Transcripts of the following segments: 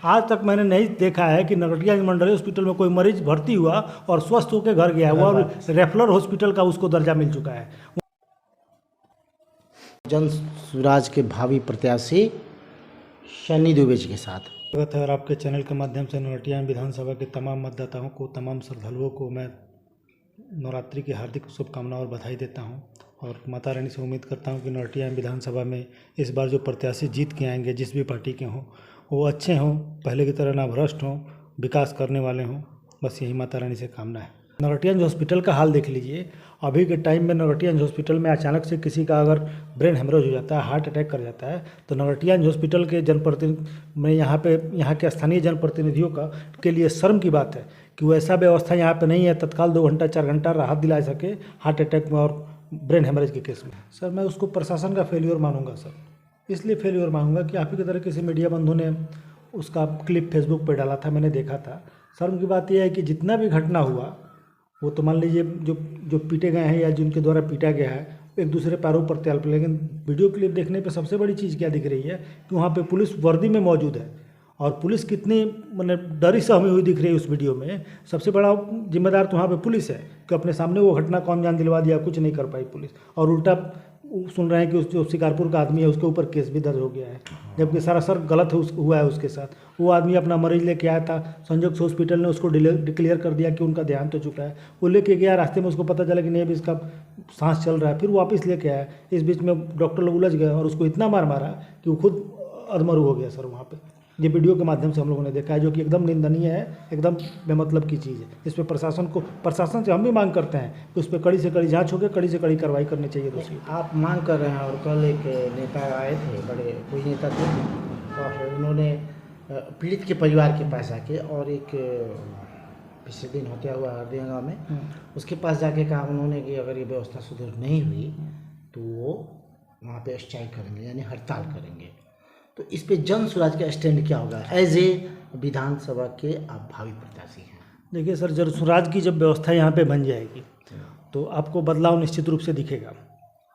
आज तक मैंने नहीं देखा है कि नरकटियागंज मंडल हॉस्पिटल में कोई मरीज भर्ती हुआ और स्वस्थ होकर घर गया है, वो रेफरल हॉस्पिटल का उसको दर्जा मिल चुका है। जन स्वराज के भावी प्रत्याशी शनि दुबे जी के साथ स्वागत है और आपके चैनल के माध्यम से नरकटियागंज विधानसभा के तमाम मतदाताओं को, तमाम श्रद्धालुओं को मैं नवरात्रि की हार्दिक शुभकामनाएं और बधाई देता हूं और माता रानी से उम्मीद करता हूं कि नरकटियागंज विधानसभा में इस बार जो प्रत्याशी जीत के आएंगे, जिस भी पार्टी के हों, वो अच्छे हों, पहले की तरह ना भ्रष्ट हों, विकास करने वाले हों। बस यही माता रानी से कामना है। नरकटियागंज हॉस्पिटल का हाल देख लीजिए। अभी के टाइम में नरकटियागंज हॉस्पिटल में अचानक से किसी का अगर ब्रेन हेमरेज हो जाता है, हार्ट अटैक कर जाता है, तो नरकटियागंज हॉस्पिटल के जनप्रतिनिधि में यहाँ के स्थानीय जनप्रतिनिधियों के लिए शर्म की बात है कि वो ऐसा व्यवस्था यहाँ पे नहीं है तत्काल 2 घंटा 4 घंटा राहत दिला सके हार्ट अटैक में और ब्रेन हेमरेज के केस में। सर मैं उसको प्रशासन का फेल्योर मानूंगा सर, इसलिए फेल्योर मानूंगा कि आप ही की तरह किसी मीडिया बंधु ने उसका क्लिप फेसबुक पर डाला था, मैंने देखा था। शर्म की बात यह है कि जितना भी घटना हुआ, वो तो मान लीजिए जो पीटे गए हैं या जिनके द्वारा पीटा गया है, एक दूसरे पैरों पर त्याल पर, लेकिन वीडियो क्लिप देखने पे सबसे बड़ी चीज़ क्या दिख रही है कि वहाँ पे पुलिस वर्दी में मौजूद है और पुलिस कितनी मतलब डरी सहमी हुई दिख रही है उस वीडियो में। सबसे बड़ा जिम्मेदार तो वहाँ पे पुलिस है कि अपने सामने वो घटना को अंजाम दिलवा दिया, कुछ नहीं कर पाई पुलिस, और उल्टा सुन रहे हैं कि उस जो शिकारपुर का आदमी है उसके ऊपर केस भी दर्ज हो गया है, जबकि सरासर गलत हुआ है उसके साथ। वो आदमी अपना मरीज लेके आया था, संजोग से हॉस्पिटल ने उसको डिक्लेयर कर दिया कि उनका देहांत हो चुका है। वो लेके गया, रास्ते में उसको पता चला कि नहीं अभी इसका सांस चल रहा है, फिर वापस लेके आया। इस बीच में डॉक्टर लोग उलझ गए और उसको इतना मारा कि वो खुद अधमरू हो गया सर वहाँ पर। ये वीडियो के माध्यम से हम लोगों ने देखा है, जो कि एकदम निंदनीय है, एकदम बेमतलब की चीज़ है। इस पर प्रशासन से हम भी मांग करते हैं कि उस पर कड़ी से कड़ी जांच होकर कड़ी से कड़ी कार्रवाई करनी चाहिए दोषी। आप मांग कर रहे हैं और कल एक नेता आए थे, बड़े कोई नेता थे, और उन्होंने पीड़ित के परिवार के पास जाके और एक पिछले दिन होते हुआ हरदिया गाँव में उसके पास जाके कहा उन्होंने कि अगर ये व्यवस्था सुदृढ़ नहीं हुई तो वो वहाँ पे स्ट्राइक करेंगे, यानी हड़ताल करेंगे। तो इस पे जन स्वराज का स्टैंड क्या होगा एज ए विधानसभा के आप भावी प्रत्याशी हैं? देखिए सर, जन स्वराज की जब व्यवस्था यहाँ पे बन जाएगी तो आपको बदलाव निश्चित रूप से दिखेगा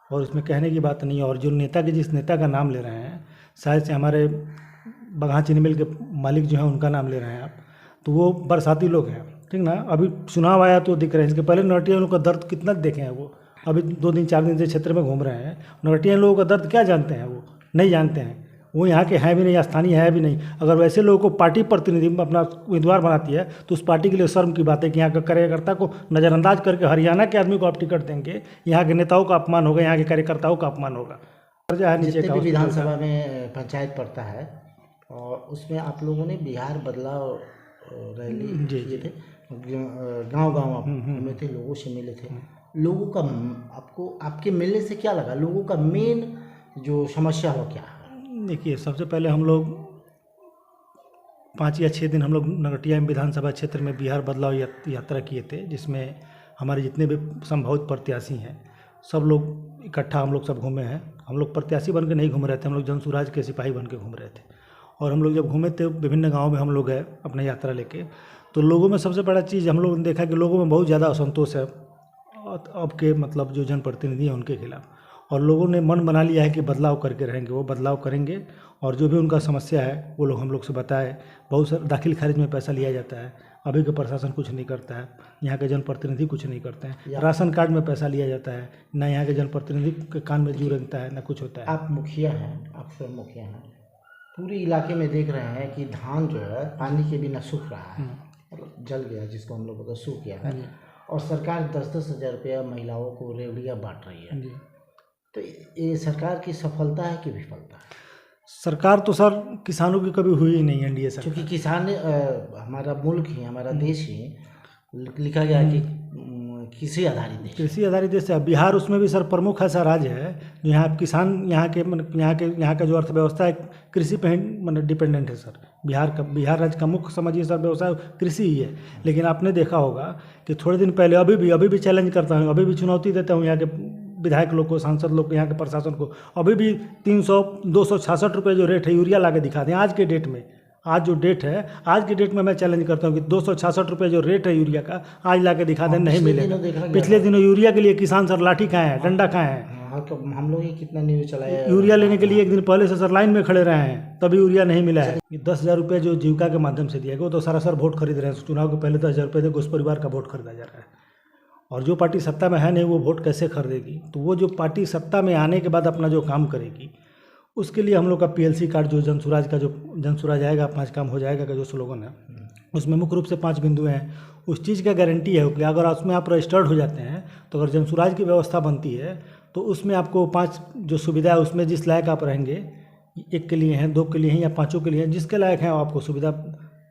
और इसमें कहने की बात नहीं है। और जो नेता के जिस नेता का नाम ले रहे हैं, शायद से हमारे बगहा चीनी मिल के मालिक जो हैं उनका नाम ले रहे हैं आप, तो वो बरसाती लोग हैं, ठीक ना। अभी चुनाव आया तो दिख रहे हैं, इसके पहले नरकटियागंज लोगों का दर्द कितना देखे हैं वो। अभी 2 दिन 4 दिन से क्षेत्र में घूम रहे हैं, नरकटियागंज लोगों का दर्द क्या जानते हैं, वो नहीं जानते हैं। वो यहाँ के हैं भी नहीं, स्थानीय है भी नहीं। अगर वैसे लोगों को पार्टी प्रतिनिधि अपना उम्मीदवार बनाती है तो उस पार्टी के लिए शर्म की बात है कि यहाँ के कार्यकर्ता को नज़रअंदाज करके हरियाणा के आदमी को आप टिकट देंगे। यहाँ के नेताओं का अपमान होगा, यहाँ के कार्यकर्ताओं का अपमान होगा। नीचे का विधानसभा में पंचायत पड़ता है और उसमें आप लोगों ने बिहार बदलाव रैली किए थे, गाँव आप में थे, लोगों से मिले थे। लोगों का आपको आपके मिलने से क्या लगा? लोगों का मेन जो समस्या हो क्या है? देखिए, सबसे पहले हम लोग 5 या 6 दिन हम लोग नरकटियागंज विधानसभा क्षेत्र में बिहार बदलाव यात्रा किए थे, जिसमें हमारे जितने भी संभावित प्रत्याशी हैं सब लोग इकट्ठा हम लोग सब घूमे हैं। हम लोग प्रत्याशी बन के नहीं घूम रहे थे, हम लोग जन स्वराज के सिपाही बन के घूम रहे थे। और हम लोग जब घूमे थे विभिन्न गाँव में हम लोग गए अपना यात्रा लेके, तो लोगों में सबसे बड़ा चीज़ हम लोगों ने देखा कि लोगों में बहुत ज़्यादा असंतोष है अब के मतलब जो जनप्रतिनिधि हैं उनके खिलाफ। और लोगों ने मन बना लिया है कि बदलाव करके रहेंगे, वो बदलाव करेंगे और जो भी उनका समस्या है वो लोग हम लोग से बताए। बहुत सारे दाखिल खारिज में पैसा लिया जाता है, अभी का प्रशासन कुछ नहीं करता है, यहाँ के जनप्रतिनिधि कुछ नहीं करते हैं। राशन कार्ड में पैसा लिया जाता है, ना यहाँ के जनप्रतिनिधि के कान में जू रखता है, ना कुछ होता है। आप मुखिया हैं, आप स्वयं मुखिया हैं, पूरे इलाके में देख रहे हैं कि धान जो है पानी के बिना सूख रहा है, मतलब जल गया, जिसको हम लोग सूख गया है, और सरकार 10-10 हज़ार रुपया महिलाओं को रेवड़ियाँ बांट रही है। तो ये सरकार की सफलता है कि विफलता है? सरकार तो सर किसानों की कभी हुई ही नहीं एनडीए सरकार, क्योंकि किसान हमारा मुल्क ही, हमारा देश ही लिखा गया कि कृषि आधारित देश है। बिहार उसमें भी सर प्रमुख ऐसा राज्य है जो यहाँ किसान यहाँ का जो अर्थव्यवस्था है कृषि पे मतलब डिपेंडेंट है सर। बिहार राज्य का मुख्य समझिए सर व्यवसाय कृषि ही है। लेकिन आपने देखा होगा कि थोड़े दिन पहले अभी भी चैलेंज करता हूँ, अभी भी चुनौती देता हूँ यहाँ के विधायक लोग को, सांसद लोग को, यहाँ के प्रशासन को, अभी भी 266 रुपये जो रेट है यूरिया ला के दिखा दें आज के डेट में। आज जो डेट है, आज की डेट में मैं चैलेंज करता हूँ कि 266 रुपये जो रेट है यूरिया का आज ला के दिखा दें, नहीं मिलेगा। पिछले दिनों यूरिया के लिए किसान सर लाठी खाए हैं, डंडा खाए हैं। हाँ, तो हम लोग ही कितना न्यूज़ चलाया। यूरिया लेने के लिए एक दिन पहले से सर लाइन में खड़े रहे हैं, तभी यूरिया नहीं मिला है। 10,000 रुपये जो जीविका के माध्यम से दिया गया वो तो सारा सर वोट खरीद रहे हैं। चुनाव के पहले 10,000 रुपये से घोष परिवार का वोट खरीदा जा रहा है, और जो पार्टी सत्ता में है नहीं वो वोट कैसे खरीदेगी। तो वो जो पार्टी सत्ता में आने के बाद अपना जो काम करेगी उसके लिए हम लोग का PLC कार्ड जो जनसुराज का जो जनसुराज आएगा 5 काम हो जाएगा का जो स्लोगन है, उसमें मुख्य रूप से 5 बिंदु हैं। उस चीज़ का गारंटी है कि अगर उसमें आप रजिस्टर्ड हो जाते हैं तो अगर जनसुराज की व्यवस्था बनती है तो उसमें आपको 5 जो सुविधा है उसमें जिस लायक आप रहेंगे, 1 के लिए हैं, 2 के लिए हैं या 5 के लिए हैं, जिसके लायक हैं आपको सुविधा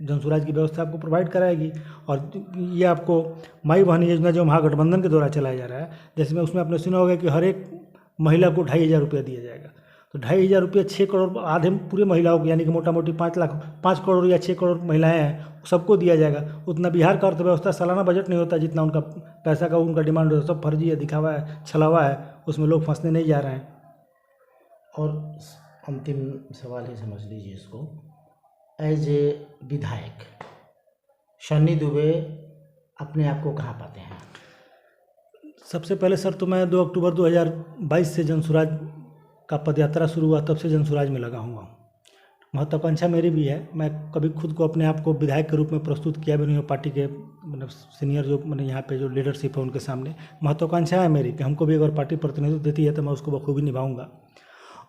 जनसुराज की व्यवस्था आपको प्रोवाइड कराएगी। और ये आपको माई बहन योजना जो महागठबंधन के द्वारा चलाया जा रहा है, जैसे में उसमें आपने सुना होगा कि हर एक महिला को 2,500 रुपया दिया जाएगा। तो 2,500 रुपये 6 करोड़ आधे पूरे महिलाओं को, यानी कि मोटा मोटी 5 करोड़ या 6 करोड़ महिलाएं हैं, सबको दिया जाएगा। उतना बिहार का अर्थव्यवस्था सालाना बजट नहीं होता जितना उनका पैसा का उनका डिमांड होता है। सब फर्जी है, दिखावा है, छलावा है, उसमें लोग फंसने नहीं जा रहे हैं। और अंतिम सवाल ही समझ लीजिए इसको, एज ए विधायक सन्नी दुबे अपने आप को कहाँ पाते हैं? सबसे पहले सर तो मैं 2 अक्टूबर 2022 से जनसुराज का पदयात्रा शुरू हुआ, तब से जनसुराज में लगा हुआ हूँ। महत्वाकांक्षा मेरी भी है, मैं कभी खुद को अपने आप को विधायक के रूप में प्रस्तुत किया भी नहीं हूँ। पार्टी के मतलब सीनियर जो मैंने यहाँ पे जो लीडरशिप है उनके सामने महत्वाकांक्षा है मेरी कि हमको भी अगर पार्टी प्रतिनिधित्व देती है तो मैं उसको बखूबी निभाऊंगा।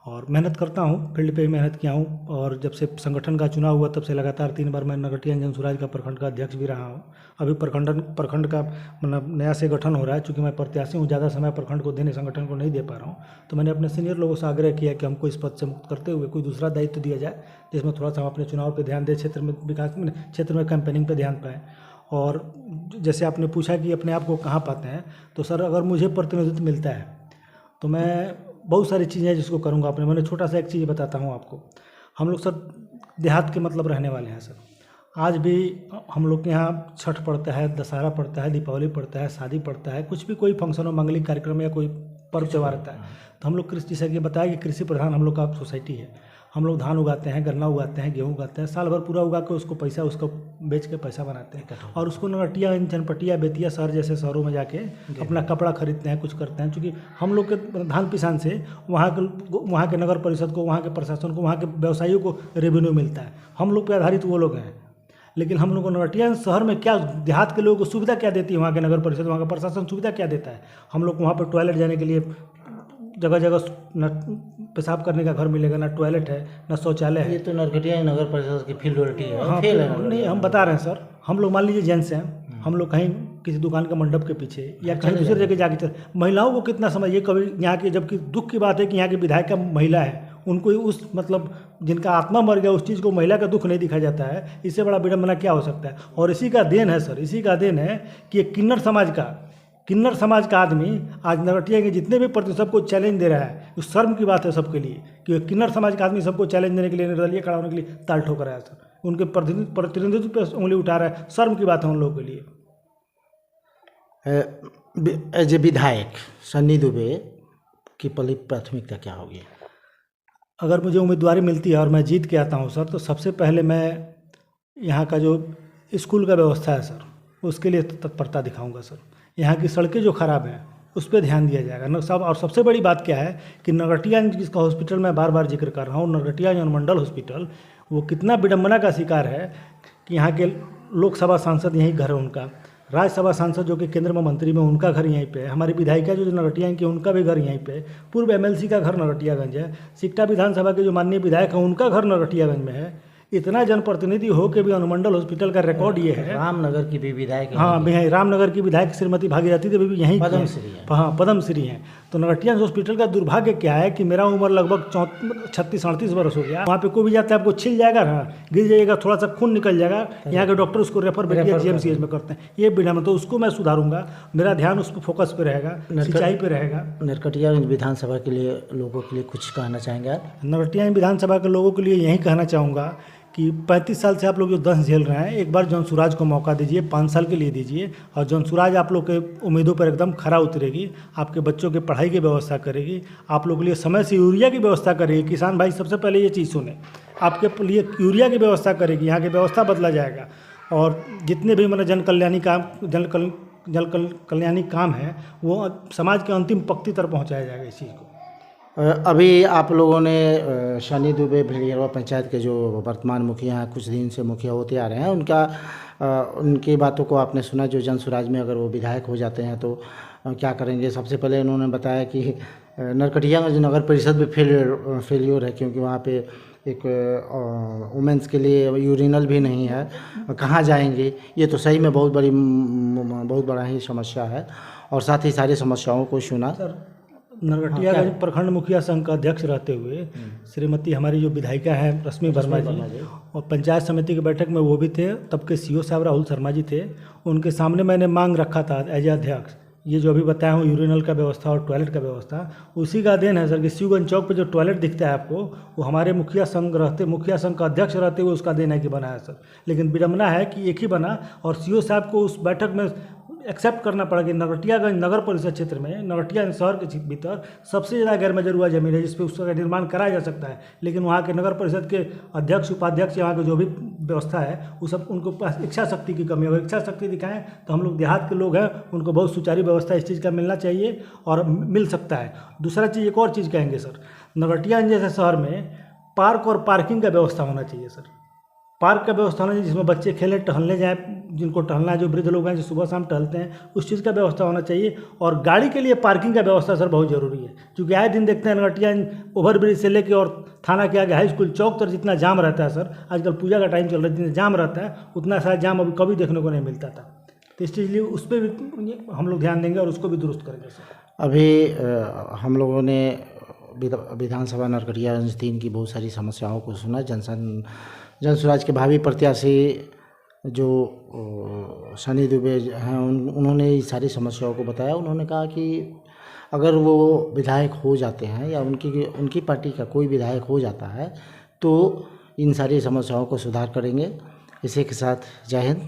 और मेहनत करता हूँ, फील्ड पे ही मेहनत किया हूँ। और जब से संगठन का चुनाव हुआ तब से लगातार 3 बार मैं नगटिया जनसुराज का प्रखंड का अध्यक्ष भी रहा हूँ। अभी प्रखंड का मतलब नया से गठन हो रहा है, चूँकि मैं प्रत्याशी हूँ, ज़्यादा समय प्रखंड को देने संगठन को नहीं दे पा रहा हूँ। तो मैंने अपने सीनियर लोगों से आग्रह किया कि हमको इस पद से मुक्त करते हुए कोई दूसरा दायित्व दिया जाए जिसमें थोड़ा सा हम अपने चुनाव पर ध्यान दें, क्षेत्र में विकास में, क्षेत्र में कैंपेनिंग पर ध्यान पाएँ। और जैसे आपने पूछा कि अपने आप को कहाँ पाते हैं, तो सर अगर मुझे प्रतिनिधित्व मिलता है तो मैं बहुत सारी चीज़ें हैं जिसको करूँगा अपने। मैंने छोटा सा एक चीज़ बताता हूँ आपको। हम लोग सर देहात के मतलब रहने वाले हैं सर। आज भी हम लोग के यहाँ छठ पड़ता है, दशहरा पड़ता है, दीपावली पड़ता है, शादी पड़ता है, कुछ भी कोई फंक्शन हो, मांगलिक कार्यक्रम या कोई पर्व त्यौहार रहता है तो हम लोग कृषि, जैसा कि बताया कि कृषि प्रधान हम लोग का सोसाइटी है। हम लोग धान उगाते हैं, गन्ना उगाते हैं, गेहूँ उगाते हैं, साल भर पूरा उगा के उसको पैसा उसको बेच के पैसा बनाते हैं और उसको नगटिया, जनपटिया, बेतिया शहर जैसे शहरों में जाके अपना कपड़ा खरीदते हैं, कुछ करते हैं। क्योंकि हम लोग के धान पिसान से वहाँ के नगर परिषद को, वहाँ के प्रशासन को, वहाँ के व्यवसायियों को रेवेन्यू मिलता है। हम लोग पे आधारित वो लोग हैं। लेकिन हम लोग को नगटिया शहर में क्या, देहात के लोगों को सुविधा क्या देती है वहाँ के नगर परिषद, वहाँ का प्रशासन सुविधा क्या देता है? हम लोग को वहाँ पर टॉयलेट जाने के लिए जगह जगह न पेशाब करने का घर मिलेगा, ना टॉयलेट है, ना शौचालय है। ये तो नरकटिया नगर परिषद की फील्ड है। हाँ, फेल है। नहीं, हम बता रहे हैं सर, हम लोग मान लीजिए जेंट्स हैं, हम लोग कहीं किसी दुकान के मंडप के पीछे या कहीं दूसरी जगह जाके चल, महिलाओं को कितना समय ये कभी यहाँ के, जबकि दुख की बात है कि यहाँ की विधायिका महिला है, उनको उस मतलब जिनका आत्मा मर गया उस चीज़ को महिला का दुख नहीं दिखाया जाता है। इससे बड़ा विडम्बना क्या हो सकता है? और इसी का देन है सर, इसी का देन है कि एक किन्नर समाज का आदमी आज नगटिया के जितने भी प्रति सबको चैलेंज दे रहा है। उस शर्म की बात है सबके लिए कि किन्नर समाज का आदमी सबको चैलेंज देने के लिए, निर्दलीय खड़ा होने के लिए ताल ठोक रहा है सर। उनके प्रतिनिधित्व पे उंगली उठा रहा है, शर्म की बात है उन लोगों के लिए। एज ए विधायक सन्नी दुबे की प्राथमिकता क्या होगी? अगर मुझे उम्मीदवारी मिलती है और मैं जीत के आता हूँ सर, तो सबसे पहले मैं यहाँ का जो स्कूल का व्यवस्था है सर, उसके लिए तत्परता दिखाऊंगा सर। यहाँ की सड़कें जो ख़राब हैं उस पर ध्यान दिया जाएगा न सब। और सबसे बड़ी बात क्या है कि नगटिया जिसका हॉस्पिटल मैं बार बार जिक्र कर रहा हूँ, नगटिया जनमंडल हॉस्पिटल, वो कितना विडम्बना का शिकार है कि यहाँ के लोकसभा सांसद यहीं घर है उनका, राज्यसभा सांसद जो कि केंद्र में मंत्री में उनका घर यहीं पे है, हमारी विधायिका जो नगटिया की उनका भी घर यहीं पे है, पूर्व MLC का घर नगटियागंज है, सिकटा विधानसभा के जो माननीय विधायक हैं उनका घर नगटियागंज में है। इतना जनप्रतिनिधि हो के भी अनुमंडल हॉस्पिटल का रिकॉर्ड ये है। रामनगर की भी विधायक, हाँ, रामनगर की विधायक श्रीमती भागीरथी देवी भी यहीं पद्मश्री हैं। हाँ, पद्मश्री हैं। तो नगटिया हॉस्पिटल का दुर्भाग्य क्या है कि मेरा उम्र लगभग 36-38 वर्ष हो गया। वहाँ पे कोई भी जाता है आपको छिल जाएगा ना, गिर जाइएगा, थोड़ा सा खून निकल जाएगा, यहाँ के डॉक्टर उसको रेफर GMCH में करते हैं। ये विडम्बना, तो उसको मैं सुधारूंगा। मेरा ध्यान उस पर फोकस पे रहेगा, सिंचाई पे रहेगा। नरकटियागंज विधानसभा के लिए लोगों के लिए कुछ कहना चाहेंगे आप? नगटिया विधानसभा के लोगों के लिए यही कहना चाहूँगा कि 35 साल से आप लोग जो दंश झेल रहे हैं, एक बार जनसुराज को मौका दीजिए, 5 साल के लिए दीजिए, और जनसुराज आप लोग के उम्मीदों पर एकदम खरा उतरेगी, आपके बच्चों के पढ़ाई की व्यवस्था करेगी, आप लोग के लिए समय से यूरिया की व्यवस्था करेगी। किसान भाई सबसे पहले ये चीज़ सुने, आपके लिए यूरिया की व्यवस्था करेगी, यहाँ की व्यवस्था बदला जाएगा। और जितने भी मतलब जन कल्याणी काम है वो समाज के अंतिम पंक्ति तक पहुँचाया जाएगा इस चीज़ को। अभी आप लोगों ने शनि दुबे भेड़िया पंचायत के जो वर्तमान मुखिया हैं, कुछ दिन से मुखिया होते आ रहे हैं, उनकी बातों को आपने सुना, जो जन स्वराज में अगर वो विधायक हो जाते हैं तो क्या करेंगे। सबसे पहले उन्होंने बताया कि नरकटियागंज नगर परिषद भी फेलियर है, क्योंकि वहाँ पे एक वुमेंस के लिए यूरिनल भी नहीं है, कहाँ जाएंगे। ये तो सही में बहुत बड़ा ही समस्या है, और साथ ही सारी समस्याओं को सुना। नरकटियागंज प्रखंड मुखिया संघ का अध्यक्ष रहते हुए श्रीमती हमारी जो विधायिका है रश्मि वर्मा जी, और पंचायत समिति की बैठक में वो भी थे, तब के सीओ साहब राहुल शर्मा जी थे। उनके सामने मैंने मांग रखा था एज ए अध्यक्ष, ये जो अभी बताया हूँ यूरिनल का व्यवस्था और टॉयलेट का व्यवस्था, उसी का देन है सर कि शिवगंज चौक पे जो टॉयलेट दिखता है आपको, वो हमारे मुखिया संघ का अध्यक्ष रहते हुए उसका देन है कि बना है सर। लेकिन विडम्बना है कि एक ही बना, और सीओ साहब को उस बैठक में एक्सेप्ट करना पड़ा कि नरकटियागंज नगर परिषद क्षेत्र में, नरकटियागंज शहर के भीतर सबसे ज़्यादा गैर मंजूर ज़मीन है जिस पर उसका निर्माण कराया जा सकता है। लेकिन वहाँ के नगर परिषद के अध्यक्ष उपाध्यक्ष, वहाँ के जो भी व्यवस्था है वो सब, उनको पास इच्छा शक्ति की कमी है। अगर इच्छा शक्ति दिखाएं तो हम लोग देहात के लोग हैं, उनको बहुत सुचारू व्यवस्था इस चीज़ का मिलना चाहिए और मिल सकता है। दूसरा चीज़, एक और चीज़ कहेंगे सर, नरकटियागंज जैसे शहर में पार्क और पार्किंग का व्यवस्था होना चाहिए सर। पार्क का व्यवस्था होना चाहिए जिसमें बच्चे खेले, टहलने जाएँ, जिनको टहलना है, जो वृद्ध लोग हैं जो सुबह शाम टहलते हैं, उस चीज़ का व्यवस्था होना चाहिए। और गाड़ी के लिए पार्किंग का व्यवस्था सर बहुत ज़रूरी है, क्योंकि आए दिन देखते हैं नरकटियागंज ओवरब्रिज से लेके और थाना के आगे हाई स्कूल चौक तक जितना जाम रहता है सर, आजकल पूजा का टाइम चल रहा है, जितना जाम रहता है उतना शायद जाम अभी कभी देखने को नहीं मिलता था। तो इस चीज़ लिए उस पर भी हम लोग ध्यान देंगे और उसको भी दुरुस्त करेंगे सर। अभी हम लोगों ने विधानसभा नरकटियागंज 3 की बहुत सारी समस्याओं को सुना। जन स्वराज के भावी प्रत्याशी जो शनि दुबे हैं, उन्होंने इस सारी समस्याओं को बताया। उन्होंने कहा कि अगर वो विधायक हो जाते हैं या उनकी पार्टी का कोई विधायक हो जाता है तो इन सारी समस्याओं को सुधार करेंगे। इसी के साथ जय हिंद।